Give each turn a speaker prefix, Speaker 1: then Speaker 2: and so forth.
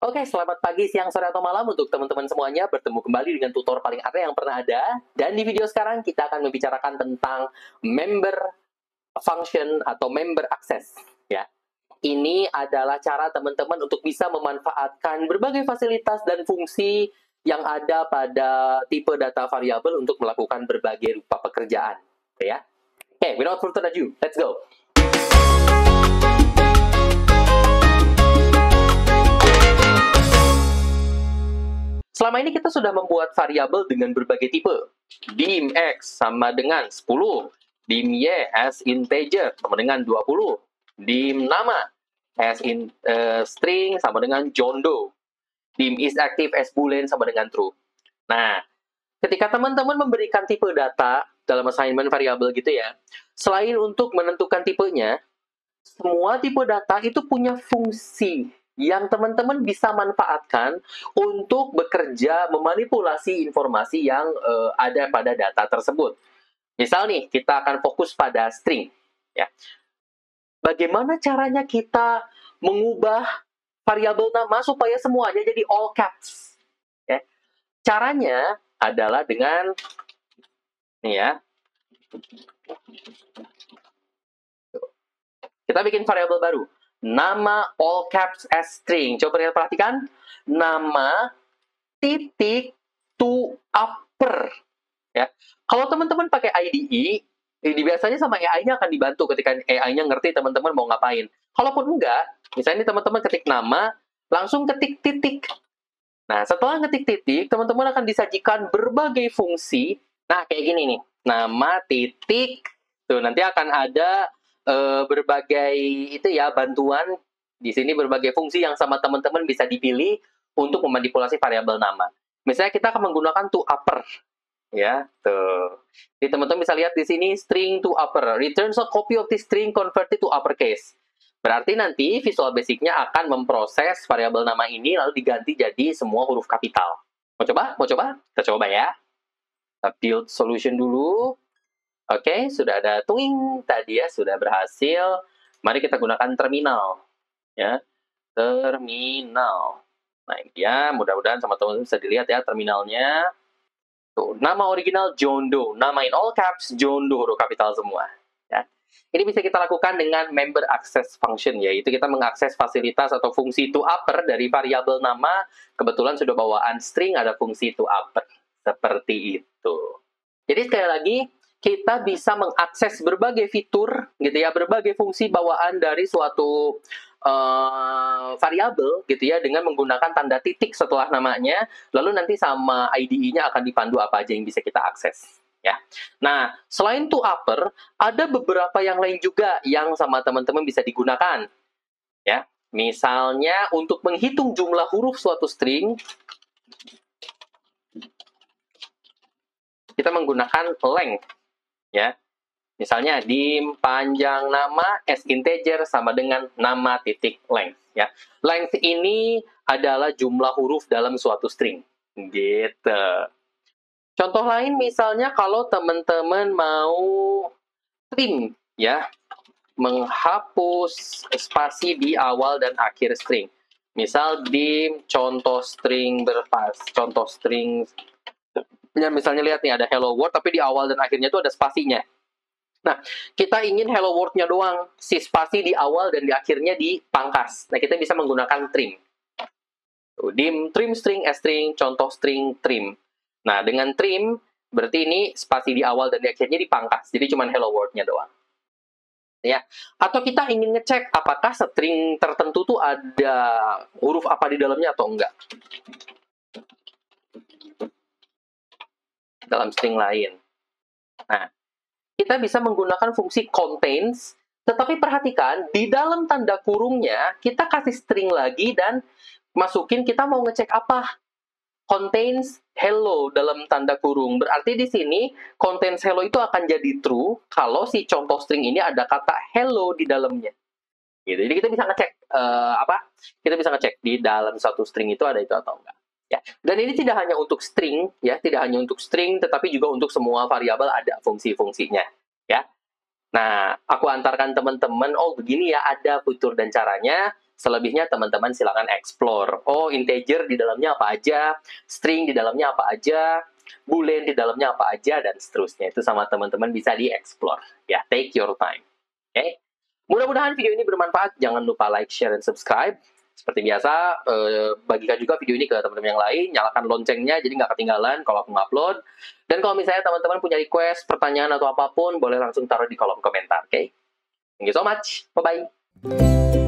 Speaker 1: Oke, selamat pagi, siang, sore, atau malam untuk teman-teman semuanya. Bertemu kembali dengan tutor paling aneh yang pernah ada. Dan di video sekarang kita akan membicarakan tentang member function atau member access. Ya, ini adalah cara teman-teman untuk bisa memanfaatkan berbagai fasilitas dan fungsi yang ada pada tipe data variabel untuk melakukan berbagai rupa pekerjaan. Ya, oke, without further ado, let's go. Selama ini kita sudah membuat variabel dengan berbagai tipe. Dim X sama dengan 10. Dim Y as integer sama dengan 20. Dim nama as string sama dengan John Doe. Dim is active as boolean sama dengan true. Nah, ketika teman-teman memberikan tipe data dalam assignment variabel gitu ya, selain untuk menentukan tipenya, semua tipe data itu punya fungsi yang teman-teman bisa manfaatkan untuk bekerja memanipulasi informasi yang ada pada data tersebut. Misal nih, kita akan fokus pada string. Ya. Bagaimana caranya kita mengubah variabel nama supaya semuanya jadi all caps? Ya. Caranya adalah dengan, nih ya, kita bikin variabel baru. Nama all caps as string. Coba kita perhatikan. Nama titik to upper. Ya. Kalau teman-teman pakai IDE, biasanya sama AI-nya akan dibantu ketika AI-nya ngerti teman-teman mau ngapain. Kalaupun enggak, misalnya teman-teman ketik nama, langsung ketik titik. Nah, setelah ketik titik, teman-teman akan disajikan berbagai fungsi. Nah, kayak gini nih. Nama titik. Tuh, nanti akan ada berbagai itu ya bantuan di sini, berbagai fungsi yang sama teman-teman bisa dipilih untuk memanipulasi variabel nama. Misalnya kita akan menggunakan to upper, ya tuh. Jadi teman-teman bisa lihat di sini string to upper returns a copy of the string converted to uppercase. Berarti nanti Visual Basic-nya akan memproses variabel nama ini lalu diganti jadi semua huruf kapital. Mau coba? Mau coba? Kita coba ya. Kita build solution dulu. Oke, sudah ada tuing tadi ya, sudah berhasil. Mari kita gunakan terminal. Ya, terminal. Nah, ini ya, mudah-mudahan sama teman-teman bisa dilihat ya terminalnya. Tuh, nama original John Doe. Nama in all caps, John Doe, huruf kapital semua. Ya. Ini bisa kita lakukan dengan member access function, yaitu kita mengakses fasilitas atau fungsi to upper dari variabel nama. Kebetulan sudah bawaan string, ada fungsi to upper. Seperti itu. Jadi sekali lagi, kita bisa mengakses berbagai fitur, gitu ya, berbagai fungsi bawaan dari suatu variabel, gitu ya, dengan menggunakan tanda titik setelah namanya, lalu nanti sama IDE-nya akan dipandu apa aja yang bisa kita akses. Ya. Nah, selain to upper, ada beberapa yang lain juga yang sama teman-teman bisa digunakan. Ya, misalnya untuk menghitung jumlah huruf suatu string, kita menggunakan length. Ya, misalnya dim panjang nama as integer sama dengan nama titik length. Ya, length ini adalah jumlah huruf dalam suatu string. Gitu. Contoh lain misalnya kalau teman-teman mau trim, ya, menghapus spasi di awal dan akhir string. Misal dim contoh string contoh string. Ya, misalnya lihat nih ada hello world tapi di awal dan akhirnya itu ada spasinya. Nah, kita ingin hello world-nya doang, si spasi di awal dan di akhirnya dipangkas. Nah, kita bisa menggunakan trim. Dim trim string string contoh string trim. Nah, dengan trim berarti ini spasi di awal dan di akhirnya dipangkas. Jadi cuma hello world-nya doang. Ya. Atau kita ingin ngecek apakah string tertentu tuh ada huruf apa di dalamnya atau enggak. Dalam string lain. Nah, kita bisa menggunakan fungsi contains, tetapi perhatikan, di dalam tanda kurungnya, kita kasih string lagi dan masukin kita mau ngecek apa. Contains hello dalam tanda kurung. Berarti di sini, contains hello itu akan jadi true kalau si contoh string ini ada kata hello di dalamnya. Gitu. Jadi kita bisa ngecek, kita bisa ngecek di dalam satu string itu ada itu atau enggak. Ya. Dan ini tidak hanya untuk string, ya, tidak hanya untuk string, tetapi juga untuk semua variabel ada fungsi-fungsinya, ya. Nah, aku antarkan teman-teman, oh begini ya ada fitur dan caranya. Selebihnya teman-teman silakan explore. Oh, integer di dalamnya apa aja, string di dalamnya apa aja, boolean di dalamnya apa aja, dan seterusnya. Itu sama teman-teman bisa di-explore. Ya, take your time. Oke? Mudah-mudahan video ini bermanfaat. Jangan lupa like, share, dan subscribe. Seperti biasa, bagikan juga video ini ke teman-teman yang lain, nyalakan loncengnya jadi nggak ketinggalan kalau aku upload. Dan kalau misalnya teman-teman punya request, pertanyaan, atau apapun, boleh langsung taruh di kolom komentar, oke? Thank you so much. Bye-bye.